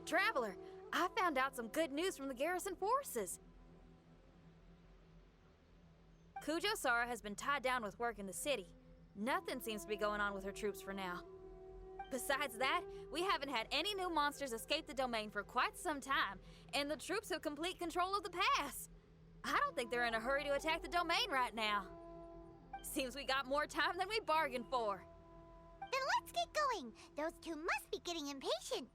Traveler, I found out some good news from the garrison forces. Kujo-Sara has been tied down with work in the city. Nothing seems to be going on with her troops for now. Besides that, we haven't had any new monsters escape the domain for quite some time, and the troops have complete control of the pass. I don't think they're in a hurry to attack the domain right now. Seems we got more time than we bargained for. Then let's get going. Those two must be getting impatient.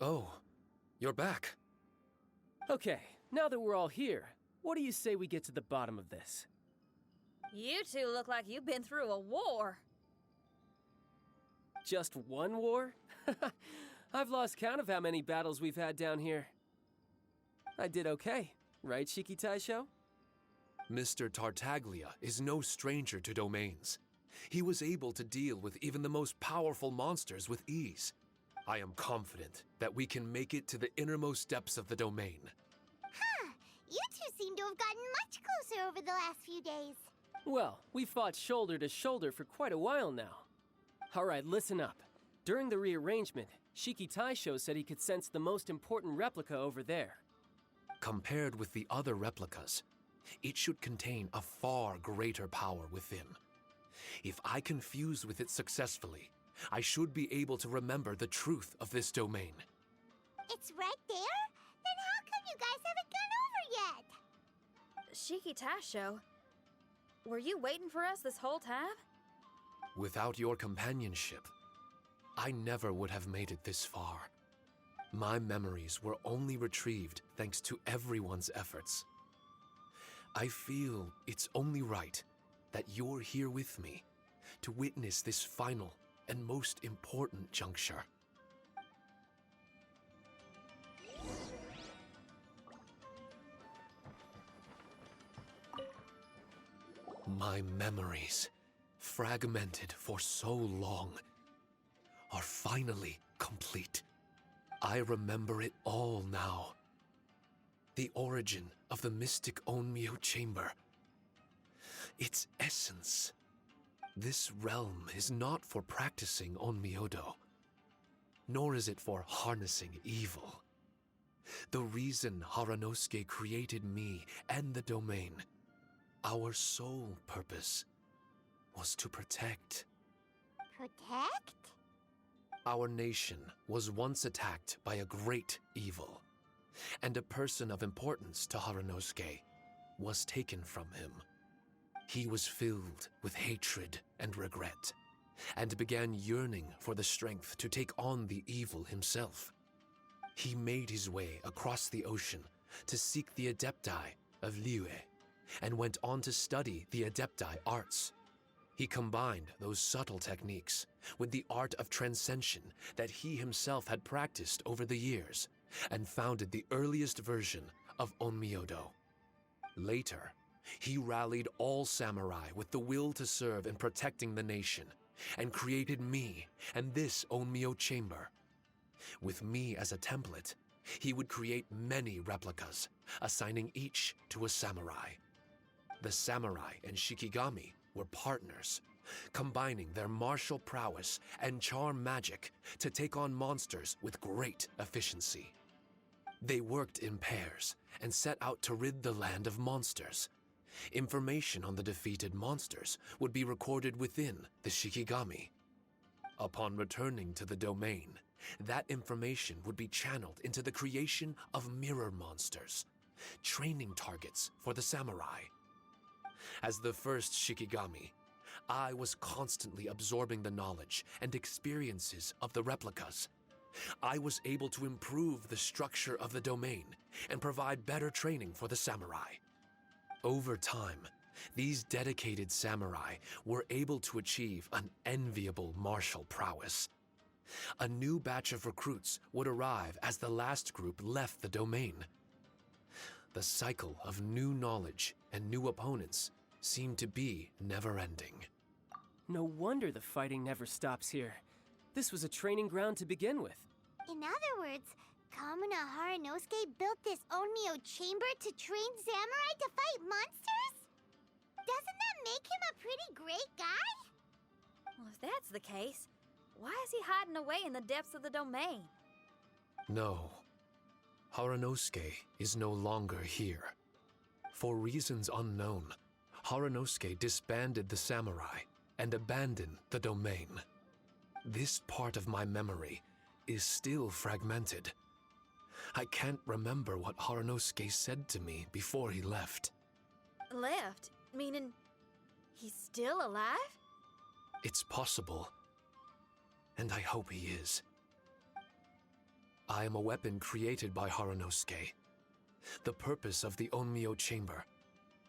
Oh, you're back. Okay, now that we're all here, what do you say we get to the bottom of this? You two look like you've been through a war. Just one war? I've lost count of how many battles we've had down here. I did okay, right, Shiki Taisho? Mr. Tartaglia is no stranger to domains. He was able to deal with even the most powerful monsters with ease. I am confident that we can make it to the innermost depths of the domain. Huh. You two seem to have gotten much closer over the last few days. Well, we fought shoulder to shoulder for quite a while now. Alright, listen up. During the rearrangement, Shiki Taisho said he could sense the most important replica over there. Compared with the other replicas, it should contain a far greater power within. If I can fuse with it successfully, I should be able to remember the truth of this domain. It's right there? Then how come you guys haven't gone over yet? Shiki Taisho, were you waiting for us this whole time? Without your companionship, I never would have made it this far. My memories were only retrieved thanks to everyone's efforts. I feel it's only right that you're here with me to witness this final and most important juncture. My memories, fragmented for so long, are finally complete. I remember it all now. The origin of the mystic Onmyo chamber. Its essence. This realm is not for practicing Onmyodo, nor is it for harnessing evil. The reason Haranosuke created me and the domain, our sole purpose, was to protect. Protect? Our nation was once attacked by a great evil, and a person of importance to Haranosuke was taken from him. He was filled with hatred and regret, and began yearning for the strength to take on the evil himself. He made his way across the ocean to seek the adepti of Liyue and went on to study the Adepti arts. He combined those subtle techniques with the art of transcension that he himself had practiced over the years, and founded the earliest version of Onmyodo. Later, he rallied all samurai with the will to serve in protecting the nation, and created me and this Onmyo chamber. With me as a template, he would create many replicas, assigning each to a samurai. The samurai and Shikigami were partners, combining their martial prowess and charm magic to take on monsters with great efficiency. They worked in pairs and set out to rid the land of monsters. Information on the defeated monsters would be recorded within the Shikigami. Upon returning to the domain, that information would be channeled into the creation of mirror monsters, training targets for the samurai. As the first Shikigami, I was constantly absorbing the knowledge and experiences of the replicas. I was able to improve the structure of the domain and provide better training for the samurai. Over time, these dedicated samurai were able to achieve an enviable martial prowess. A new batch of recruits would arrive as the last group left the domain. The cycle of new knowledge and new opponents seemed to be never-ending. No wonder the fighting never stops here. This was a training ground to begin with. In other words, Kamuna Haranosuke built this Onmyo chamber to train samurai to fight monsters? Doesn't that make him a pretty great guy? Well, if that's the case, why is he hiding away in the depths of the domain? No, Haranosuke is no longer here. For reasons unknown, Haranosuke disbanded the samurai and abandoned the domain. This part of my memory is still fragmented. I can't remember what Haranosuke said to me before he left. Left? Meaning he's still alive? It's possible, and I hope he is. I am a weapon created by Haranosuke. The purpose of the Onmyo chamber,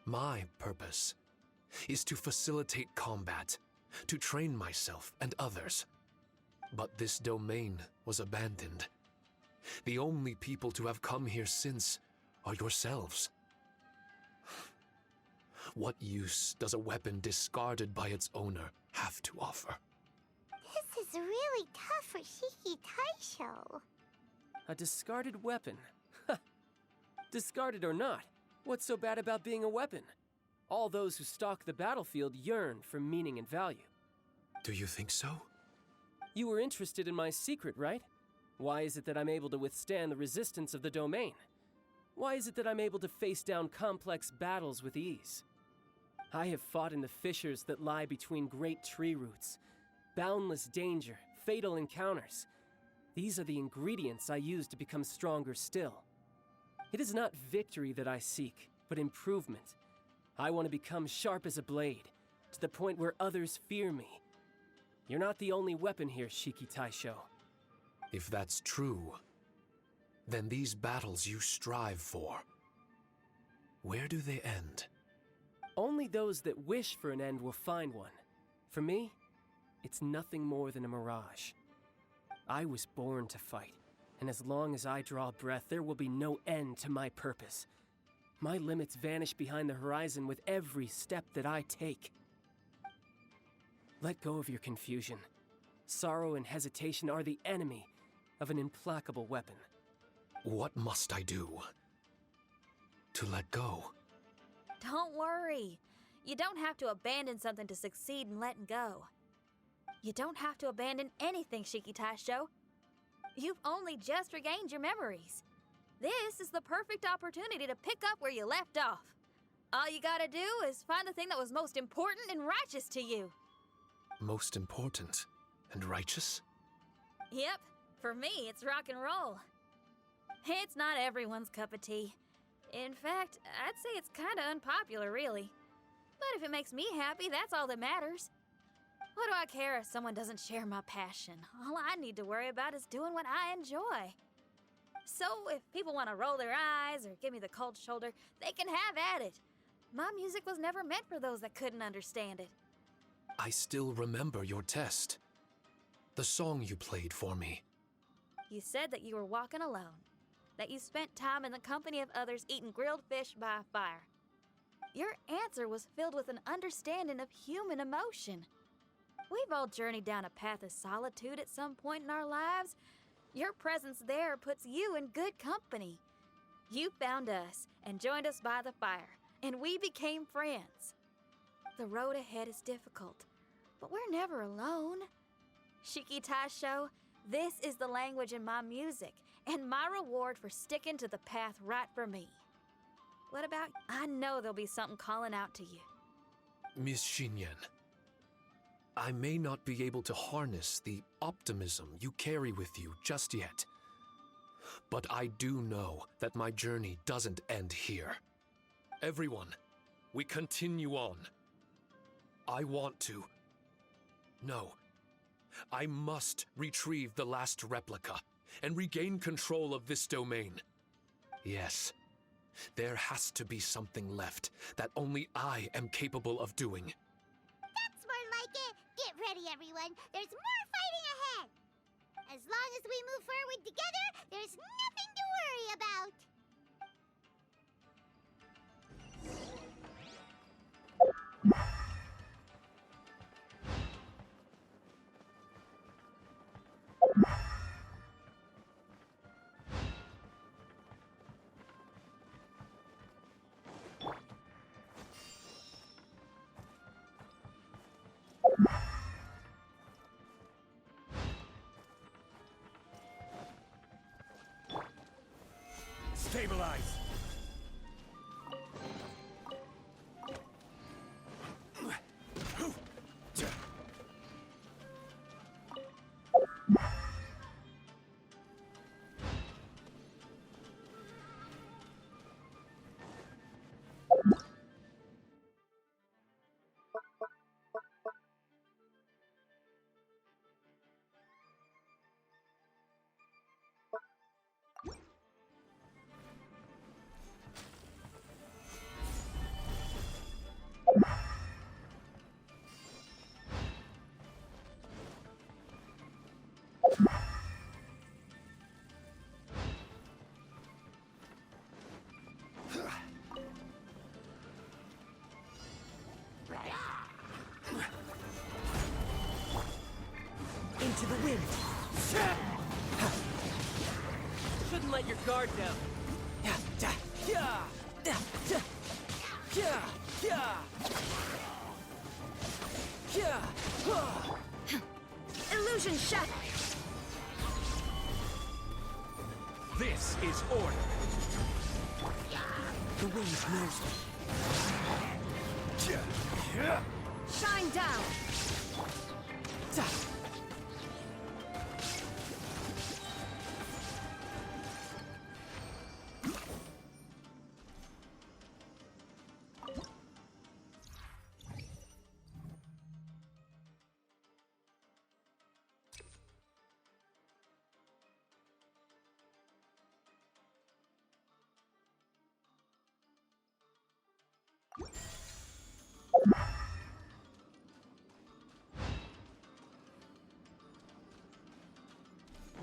my purpose, is to facilitate combat, to train myself and others. But this domain was abandoned. The only people to have come here since are yourselves. What use does a weapon discarded by its owner have to offer? This is really tough for Shiki Taisho. A discarded weapon. Discarded or not, what's so bad about being a weapon? All those who stalk the battlefield yearn for meaning and value. Do you think so? You were interested in my secret, right? Why is it that I'm able to withstand the resistance of the domain? Why is it that I'm able to face down complex battles with ease? I have fought in the fissures that lie between great tree roots. Boundless danger, fatal encounters. These are the ingredients I use to become stronger still. It is not victory that I seek, but improvement. I want to become sharp as a blade, to the point where others fear me. You're not the only weapon here, Shiki Taisho. If that's true, then these battles you strive for, where do they end? Only those that wish for an end will find one. For me, it's nothing more than a mirage. I was born to fight, and as long as I draw breath, there will be no end to my purpose. My limits vanish behind the horizon with every step that I take. Let go of your confusion. Sorrow and hesitation are the enemy of an implacable weapon. What must I do to let go? Don't worry. You don't have to abandon something to succeed in letting go. You don't have to abandon anything, Shiki Taisho. You've only just regained your memories. This is the perfect opportunity to pick up where you left off. All you gotta do is find the thing that was most important and righteous to you. Most important and righteous? Yep, for me, it's rock and roll. It's not everyone's cup of tea. In fact, I'd say it's kinda unpopular, really. But if it makes me happy, that's all that matters. What do I care if someone doesn't share my passion? All I need to worry about is doing what I enjoy. So if people want to roll their eyes or give me the cold shoulder, they can have at it. My music was never meant for those that couldn't understand it. I still remember your test. The song you played for me. You said that you were walking alone, that you spent time in the company of others eating grilled fish by a fire. Your answer was filled with an understanding of human emotion. We've all journeyed down a path of solitude at some point in our lives. Your presence there puts you in good company. You found us and joined us by the fire, and we became friends. The road ahead is difficult, but we're never alone. Shiki Taisho, this is the language in my music, and my reward for sticking to the path right for me. What about you? I know there'll be something calling out to you. Miss Xinyan, I may not be able to harness the optimism you carry with you just yet, but I do know that my journey doesn't end here. Everyone, we continue on. I want to. No. I must retrieve the last replica and regain control of this domain. Yes, there has to be something left that only I am capable of doing. That's more like it. Get ready, everyone. There's more fighting ahead. As long as we move forward together, there's nothing to worry about. Stabilize! Into the wind. Shouldn't let your guard down. Illusion shattered! This is order. The wind knows me. Shine down!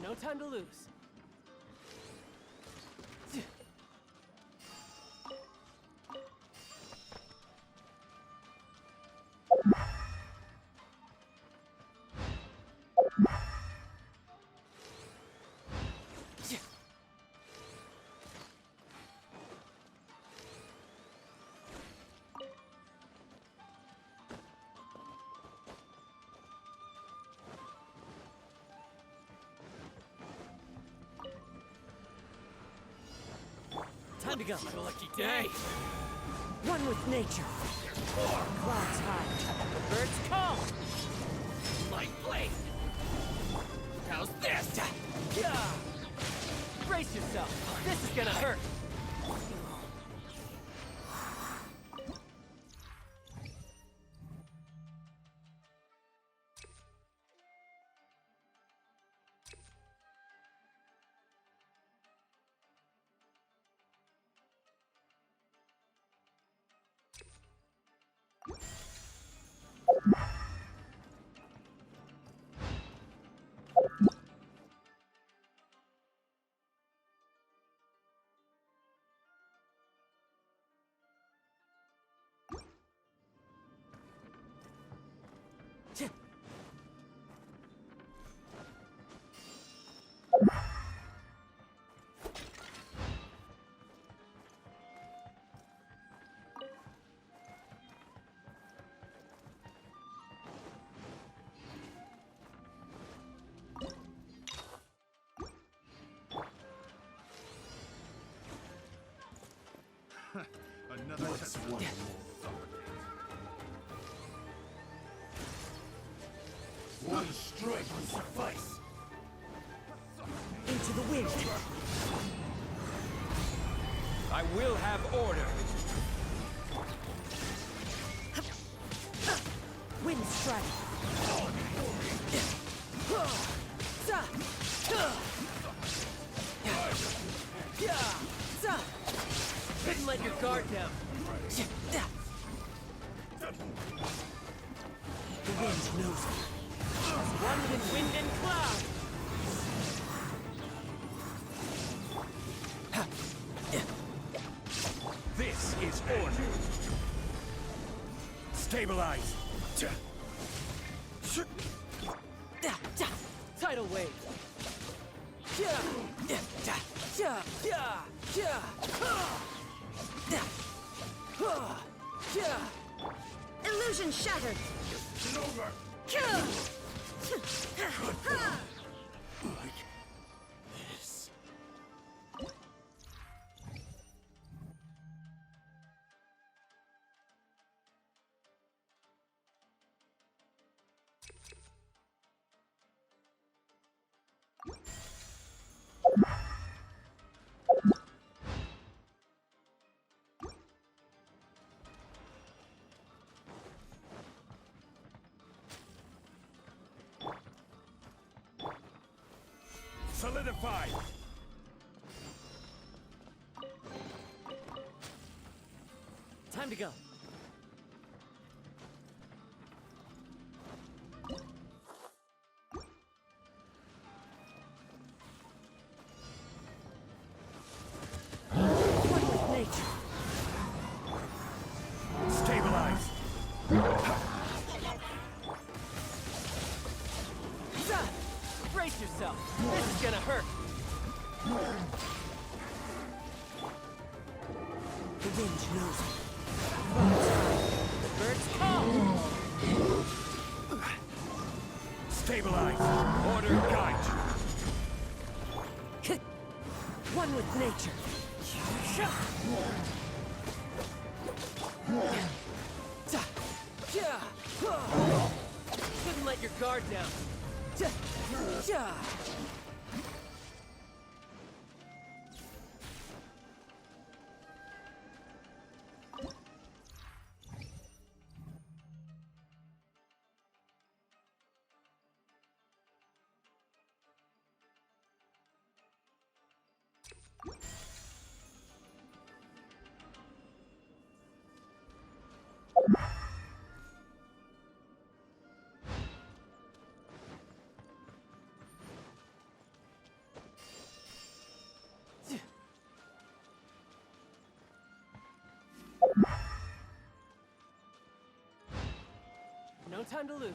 No time to lose. Time to go. What a lucky day! One with nature. Clouds high. Birds call. Light blade! How's this? Brace yourself. This is gonna hurt. Another test. One strike will suffice. Into the wind. I will have order. Wind strike. Couldn't let your guard down. The wind knows me. One with wind and cloud. This is order. Stabilize. Tidal wave. Illusion shattered! It's over. Yes. Solidify. Time to go. One with nature. Stabilize. Brace yourself. This is gonna hurt. The wind knows me. The birds call. Stabilize. Order guide. One with nature. Couldn't let your guard down. No time to lose.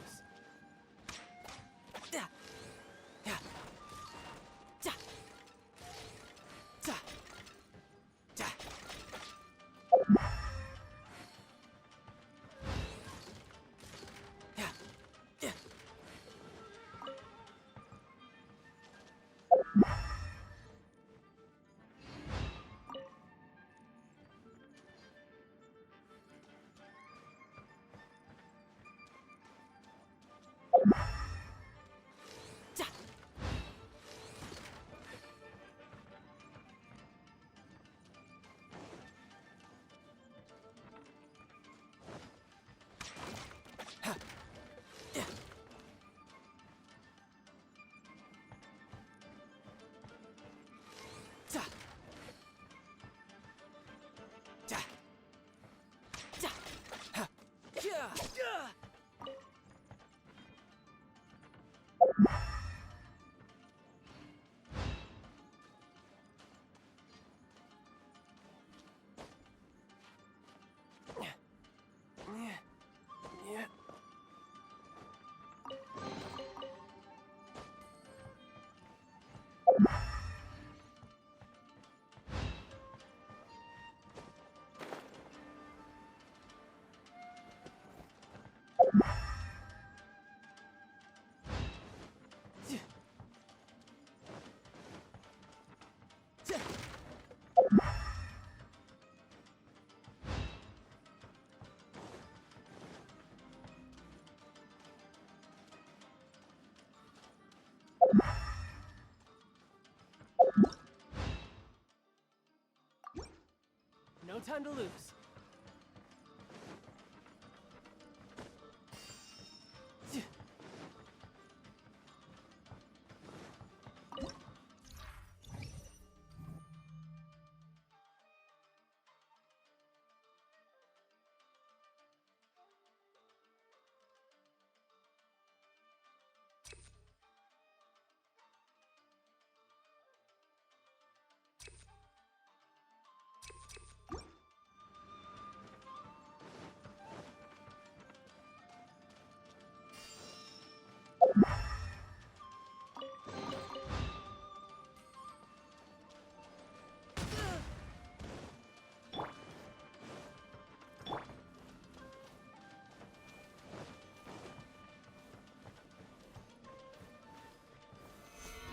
time to lose.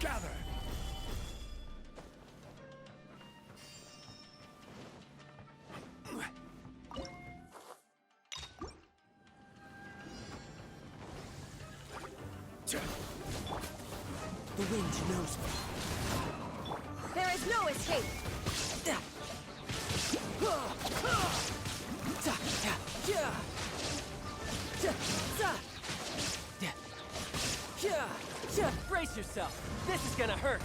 Gather! The wind knows me. There is no escape! Brace yourself. This is gonna hurt.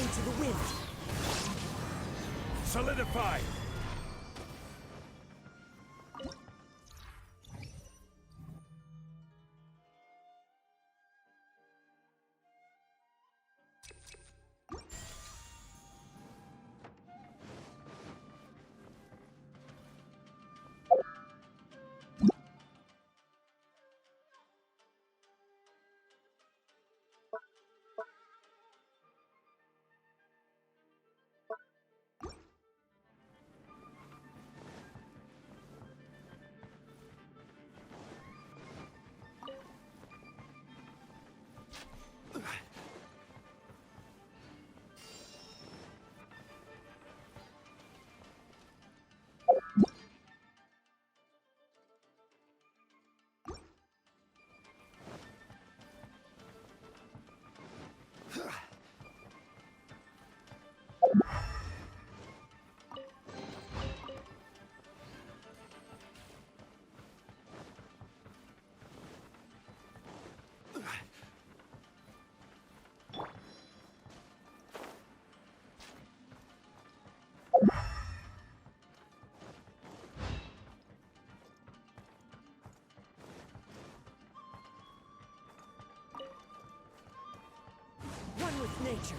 Into the wind. Solidify! One with nature.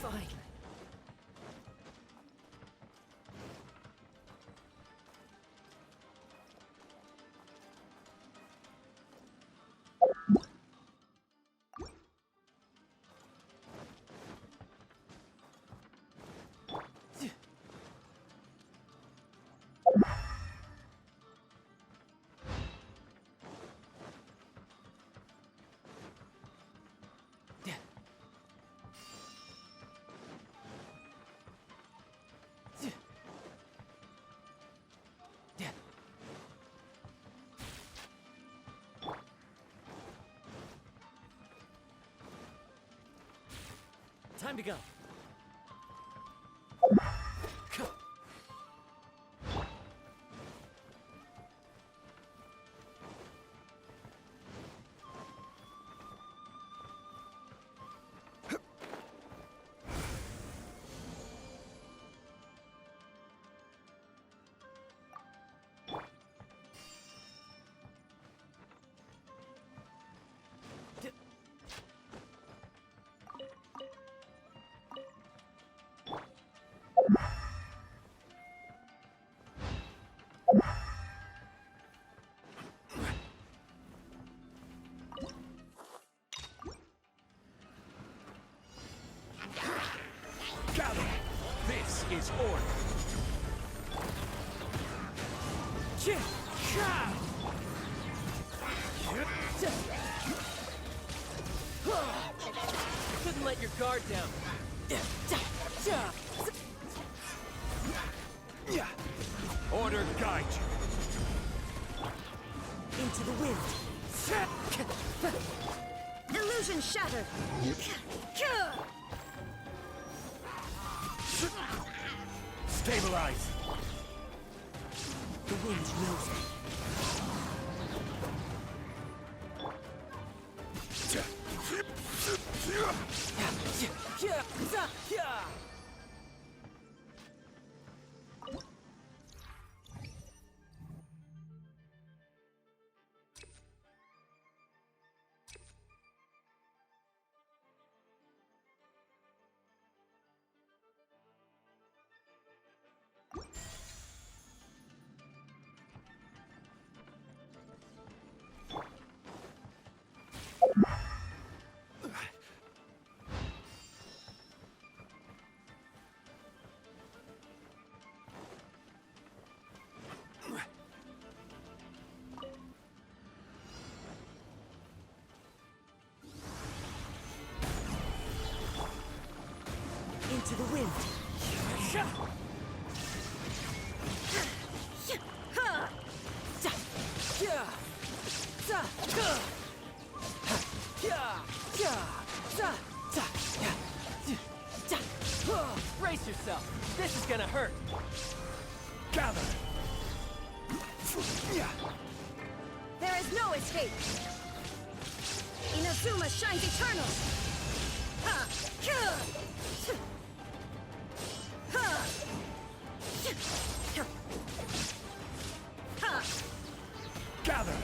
Fine. Time to go. Gather! This is order! shouldn't let your guard down. Order guide you. Into the wind. Illusion shattered. Stabilize. The wind knows me. Into the wind. Brace yourself. This is gonna hurt. Gather. There is no escape. Inazuma shines eternal. Gather.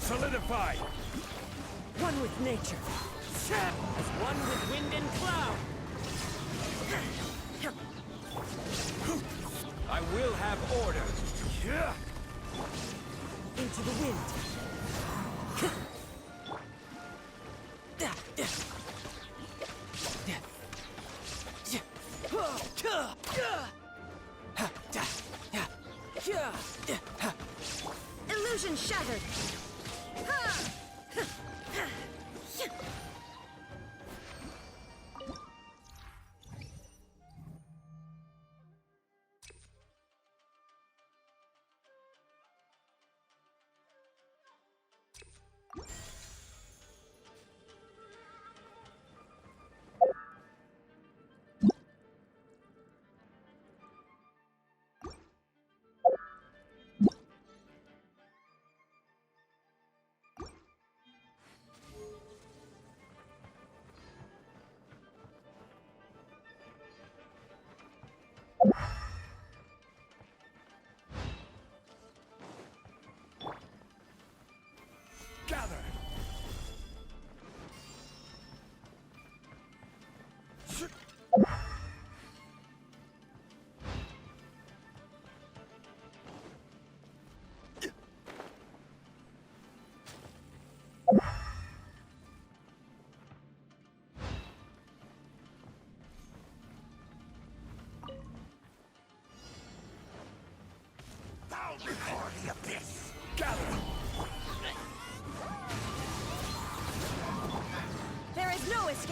Solidify. One with nature. As one with wind and cloud. I will have order. Into the wind. Illusion shattered.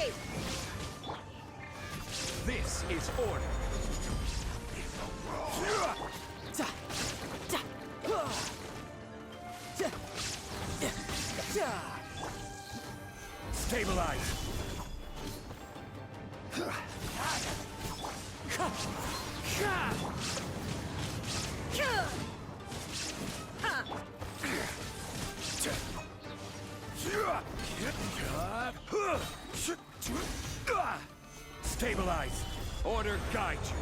escape! This is order. Stabilize. Stabilize. Order guide you.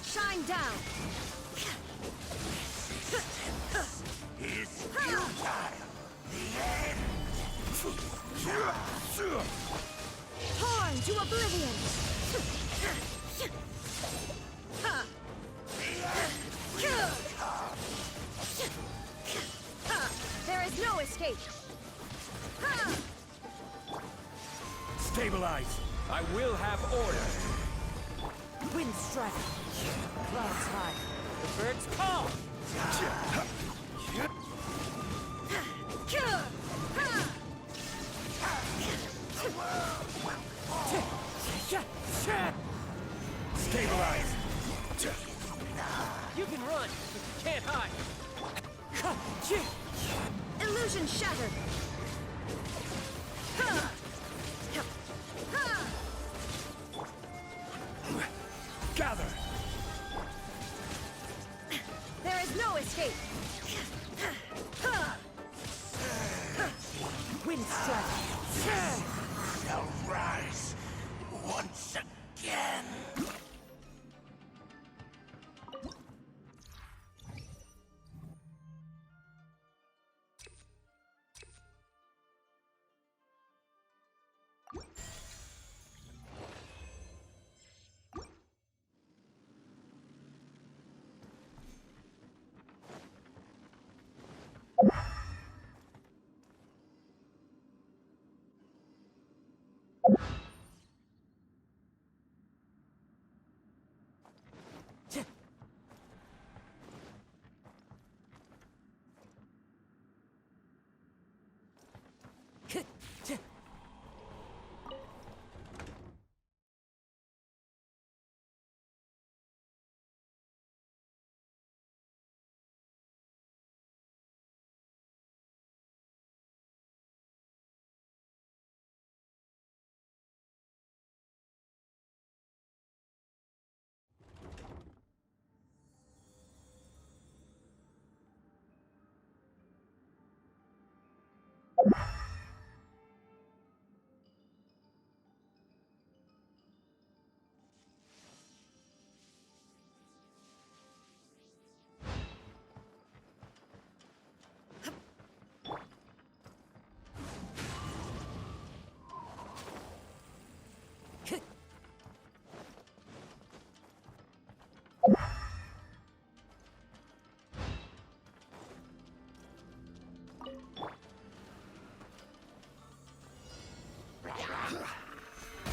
Shine down! Is futile. The end. Torn to oblivion! There is no escape! Stabilize. I will have order. Wind strike. Clouds high. The birds call! Stabilize. You can run, but you can't hide. Illusion shattered! Gather. There is no escape! Wind strike. Shall rise once again.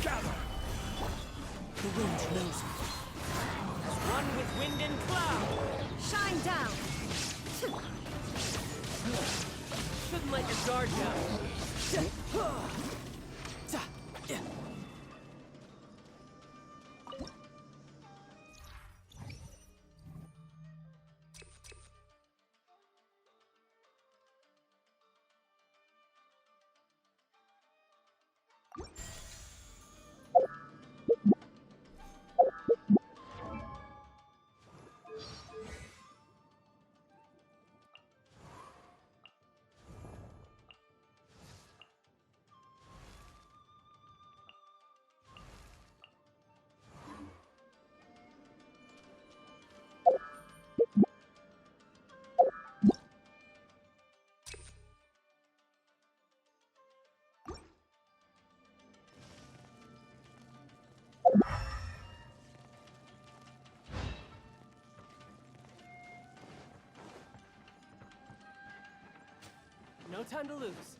Gather. The wind knows me. One with wind and cloud! Shine down! Shouldn't let your guard down. No time to lose.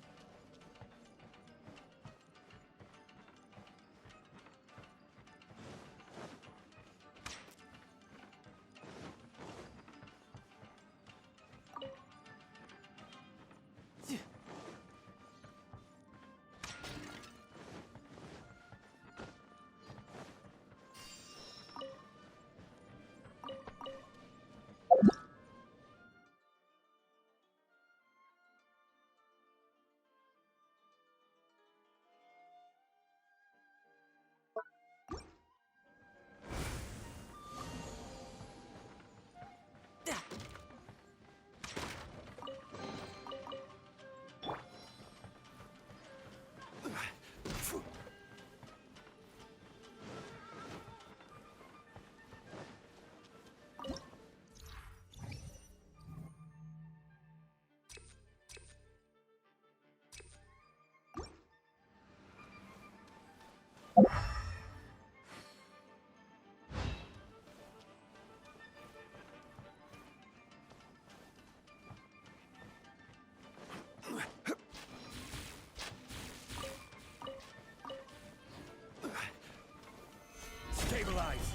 Stabilize!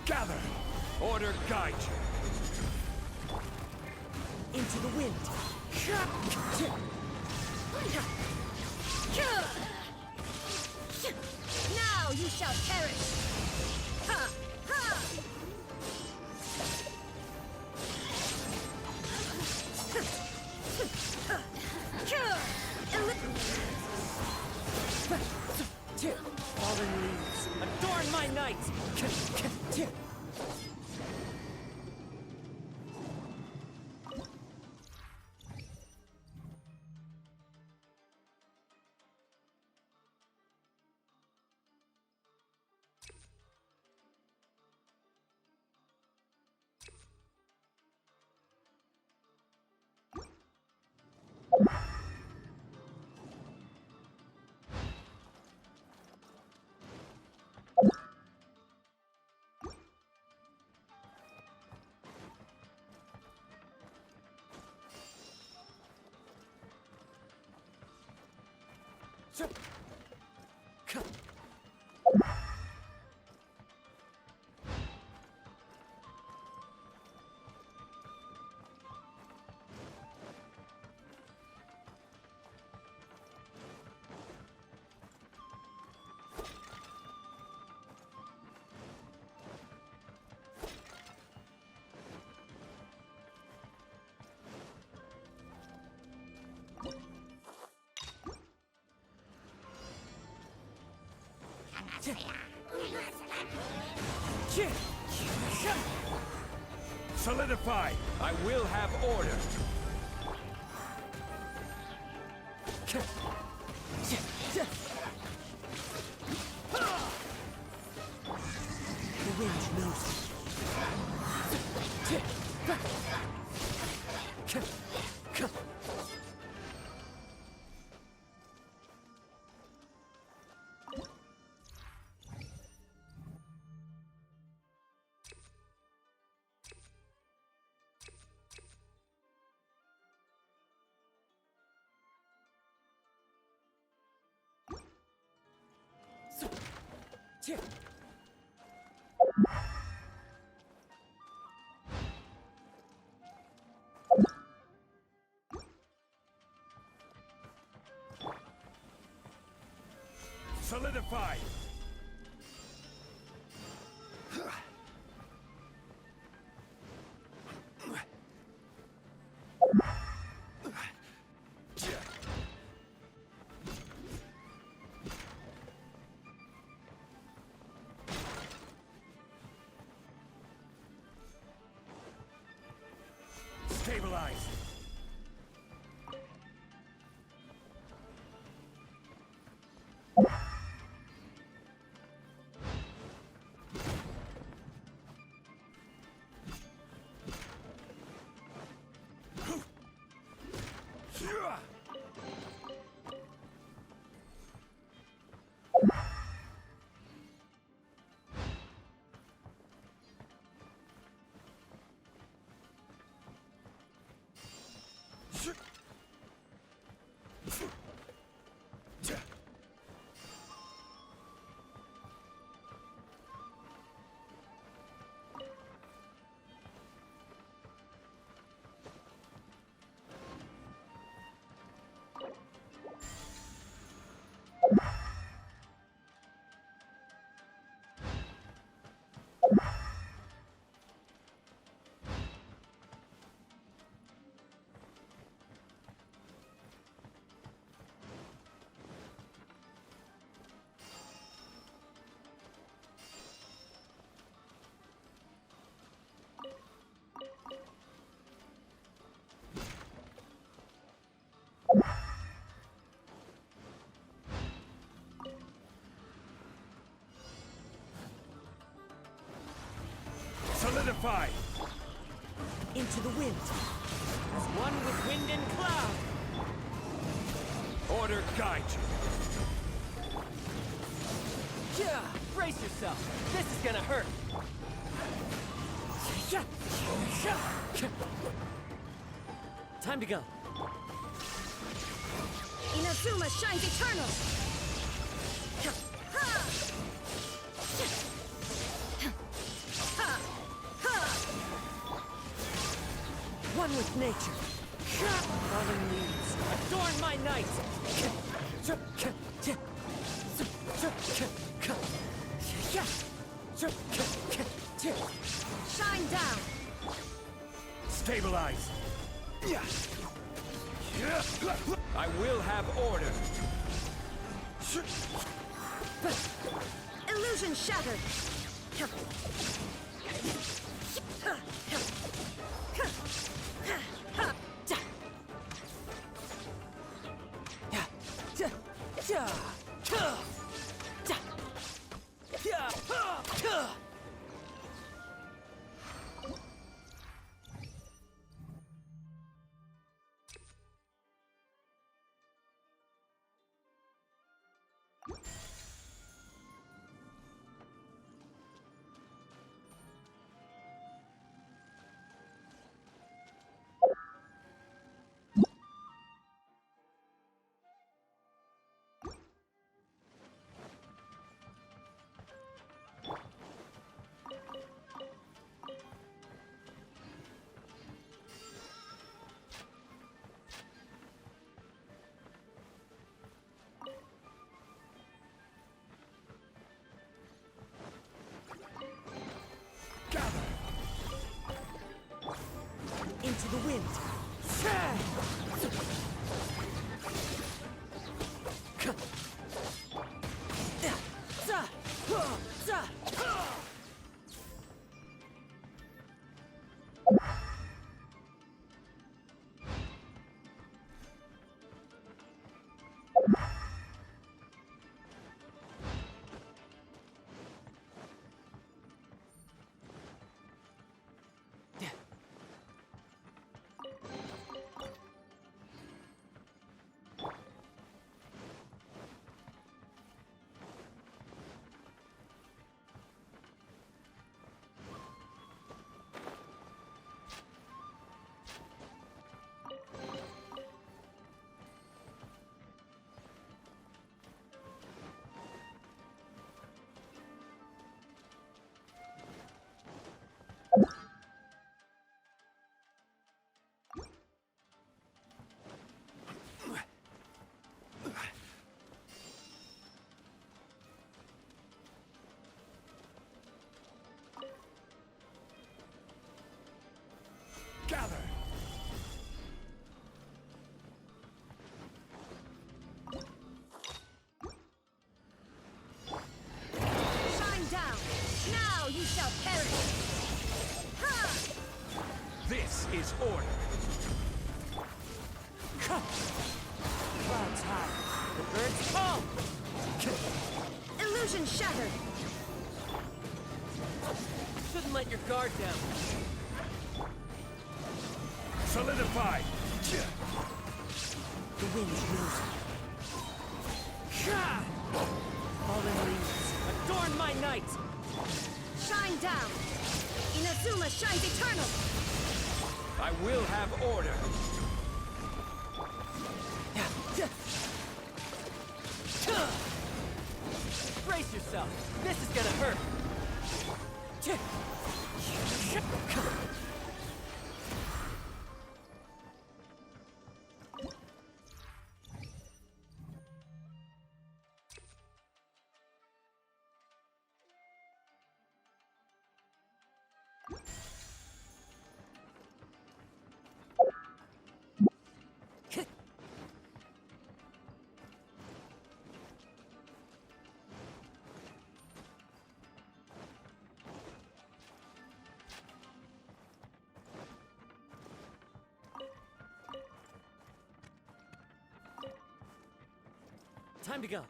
Gather! Order guide you! Into the wind. Now you shall perish! Ha! Ha! Fallen leaves, adorn my night! Solidify! I will have order! The wind knows it. Solidify! Stabilize! Solidify! Into the wind. As one with wind and cloud! Order guide you! Yeah, brace yourself. This is gonna hurt. Time to go. Inazuma shines eternal! One with nature. Fallen leaves, adorn my night. Shine down! Stabilize. I will have order. Illusion shattered! Into the wind. Gather. Shine down! Now you shall perish! Ha! This is order. Clouds high. The birds fall. Illusion shattered! Shouldn't let your guard down. Solidify. The wind's rosy. Fallen leaves, adorn my night. Shine down! Inazuma shines eternal! I will have order. Brace yourself. This is gonna hurt. Time to go.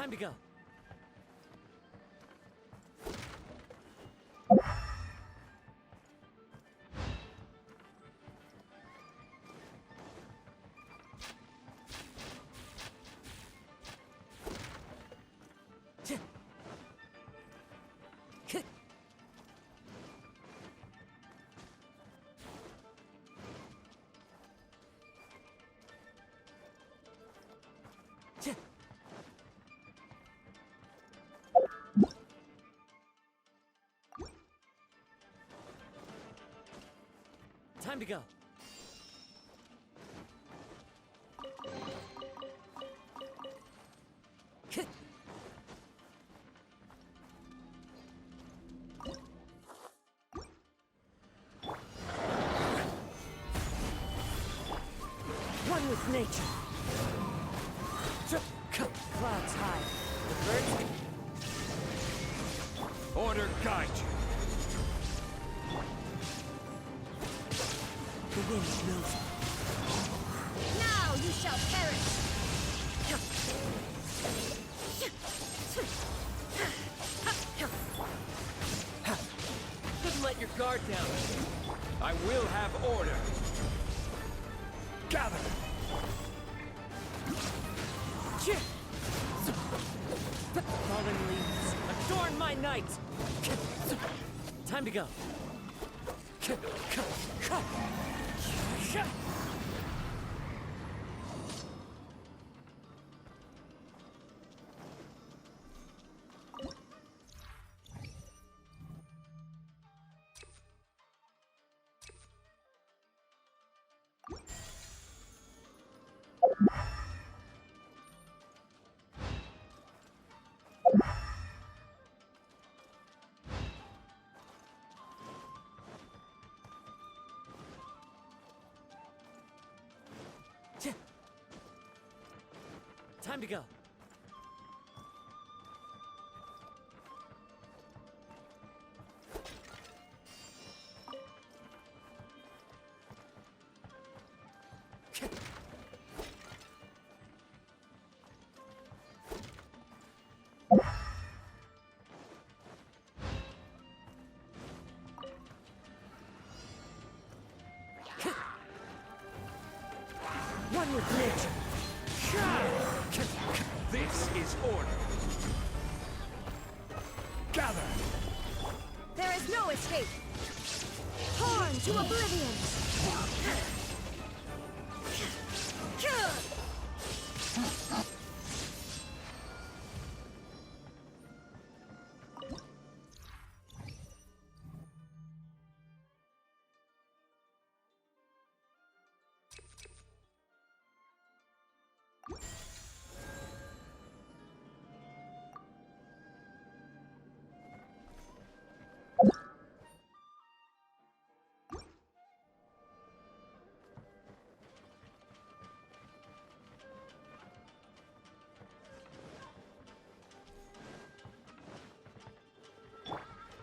Time to go. Time to go. One with nature. Clouds high. The birds. Order guide you. The wind knows it. Now you shall perish! Couldn't let your guard down. I will have order. Gather. Fallen leaves, adorn my night! Time to go. Time to go. One with nature. This is order. Gather. There is no escape! Torn to oblivion!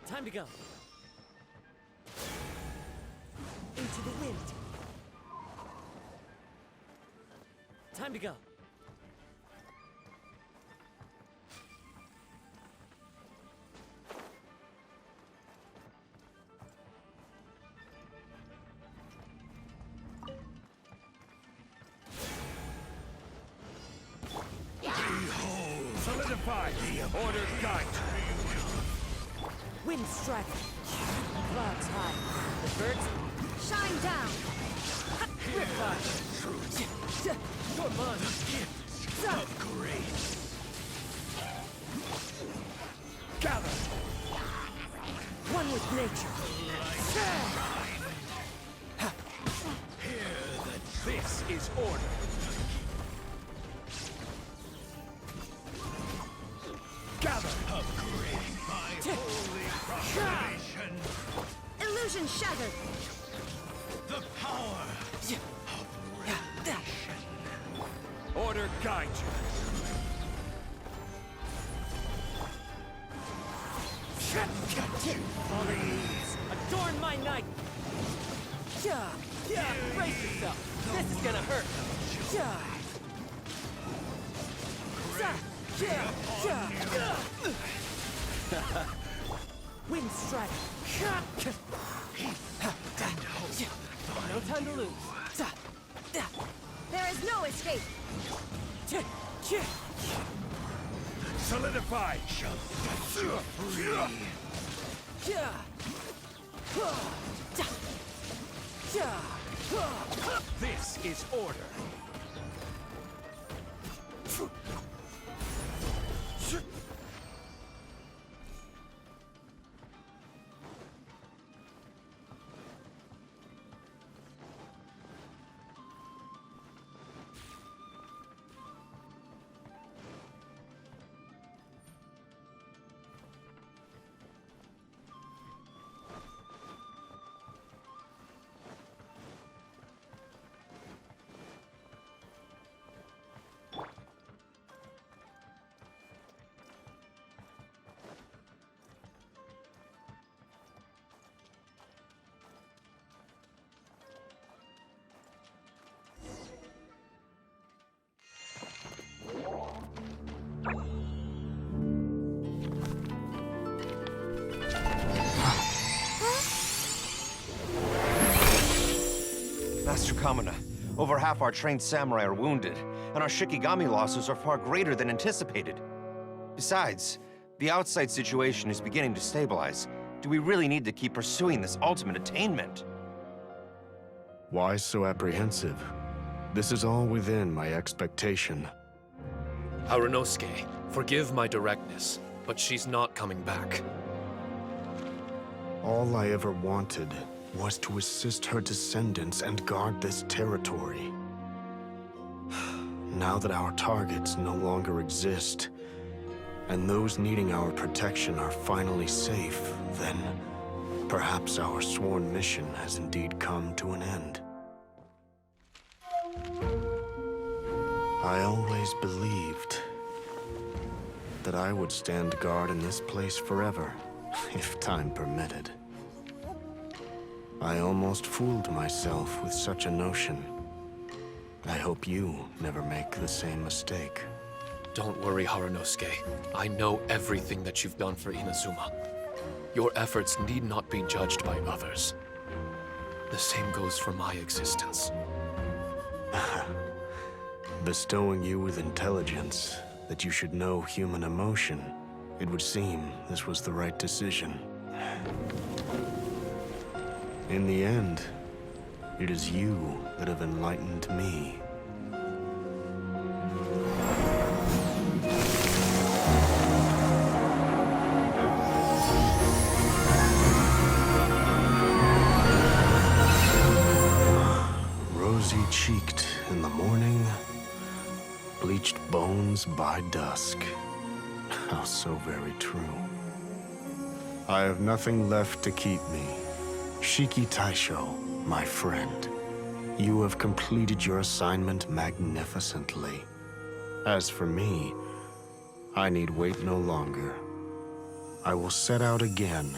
Time to go. Into the wind. Time to go. Solidify. Order guide. Wind strike. Clouds high. The birds. Shine down! Riptide. Come on. Of grace. Gather. One with nature. This is order. Gather. Upgrade my holy proclamation. Illusion shattered! The power of revelation. Order guide you. Fallen leaves, adorn my night. Brace yourself. This is gonna hurt. Wind strike. No time to lose. There is no escape. Solidify! This is order. Master Kamina, over half our trained samurai are wounded, and our Shikigami losses are far greater than anticipated. Besides, the outside situation is beginning to stabilize. Do we really need to keep pursuing this ultimate attainment? Why so apprehensive? This is all within my expectation. Harunosuke, forgive my directness, but she's not coming back. All I ever wanted was to assist her descendants and guard this territory. Now that our targets no longer exist, and those needing our protection are finally safe, then perhaps our sworn mission has indeed come to an end. I always believed that I would stand guard in this place forever, if time permitted. I almost fooled myself with such a notion. I hope you never make the same mistake. Don't worry, Harunosuke. I know everything that you've done for Inazuma. Your efforts need not be judged by others. The same goes for my existence. Bestowing you with intelligence, that you should know human emotion, it would seem this was the right decision. In the end, it is you that have enlightened me. Rosy-cheeked in the morning, bleached bones by dusk. How so very true. I have nothing left to keep me. Shiki Taisho, my friend, you have completed your assignment magnificently. As for me, I need wait no longer. I will set out again,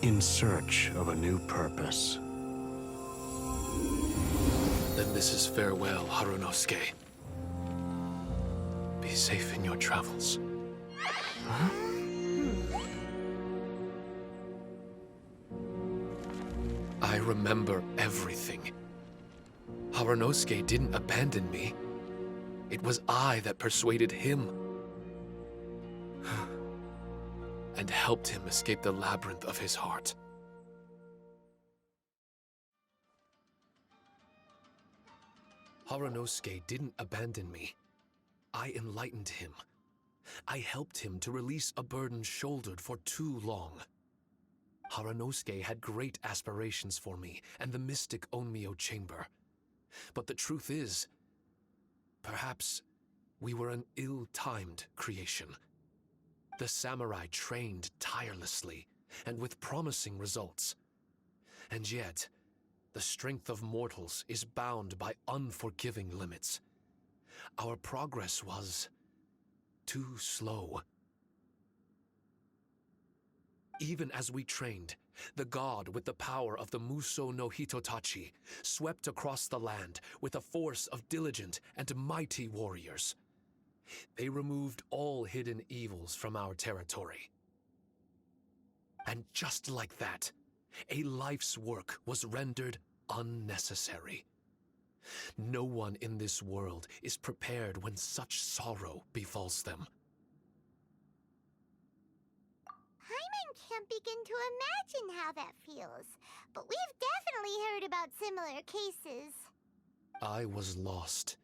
in search of a new purpose. Then this is farewell, Harunosuke. Be safe in your travels. Huh? I remember everything. Harunosuke didn't abandon me. It was I that persuaded him. And helped him escape the labyrinth of his heart. Harunosuke didn't abandon me. I enlightened him. I helped him to release a burden shouldered for too long. Harunosuke had great aspirations for me and the mystic Onmyo chamber. But the truth is, perhaps we were an ill-timed creation. The samurai trained tirelessly and with promising results. And yet, the strength of mortals is bound by unforgiving limits. Our progress was too slow. Even as we trained, the god with the power of the Muso no Hitotachi swept across the land with a force of diligent and mighty warriors. They removed all hidden evils from our territory. And just like that, a life's work was rendered unnecessary. No one in this world is prepared when such sorrow befalls them. Hyman can't begin to imagine how that feels, but we've definitely heard about similar cases. I was lost,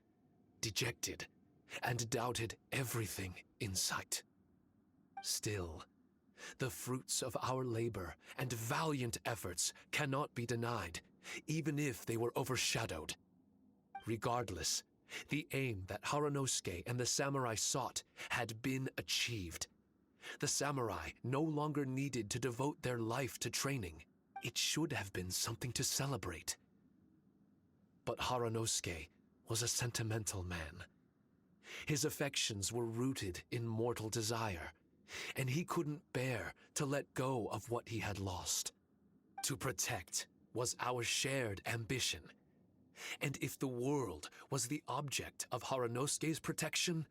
dejected, and doubted everything in sight. Still, the fruits of our labor and valiant efforts cannot be denied, even if they were overshadowed. Regardless, the aim that Haranosuke and the samurai sought had been achieved. The samurai no longer needed to devote their life to training. It should have been something to celebrate. But Haranosuke was a sentimental man. His affections were rooted in mortal desire, and he couldn't bear to let go of what he had lost. To protect was our shared ambition. And if the world was the object of Haranosuke's protection,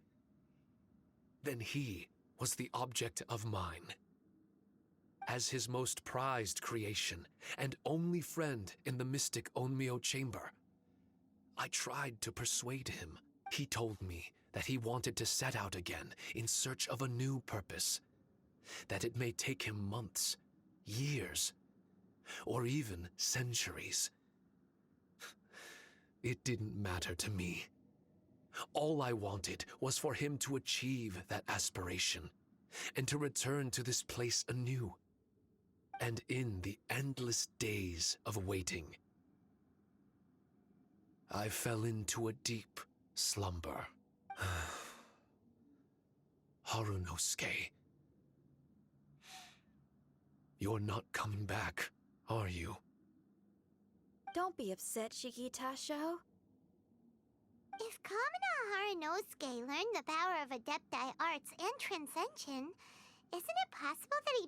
then he was the object of mine. As his most prized creation and only friend in the mystic Onmyo chamber, I tried to persuade him. He told me that he wanted to set out again in search of a new purpose, that it may take him months, years, or even centuries. It didn't matter to me. All I wanted was for him to achieve that aspiration, and to return to this place anew. And in the endless days of waiting, I fell into a deep slumber. Harunosuke, you're not coming back, are you? Don't be upset, Shikitasho. If Kamina Haranosuke learned the power of Adepti arts and Transcension, isn't it possible that he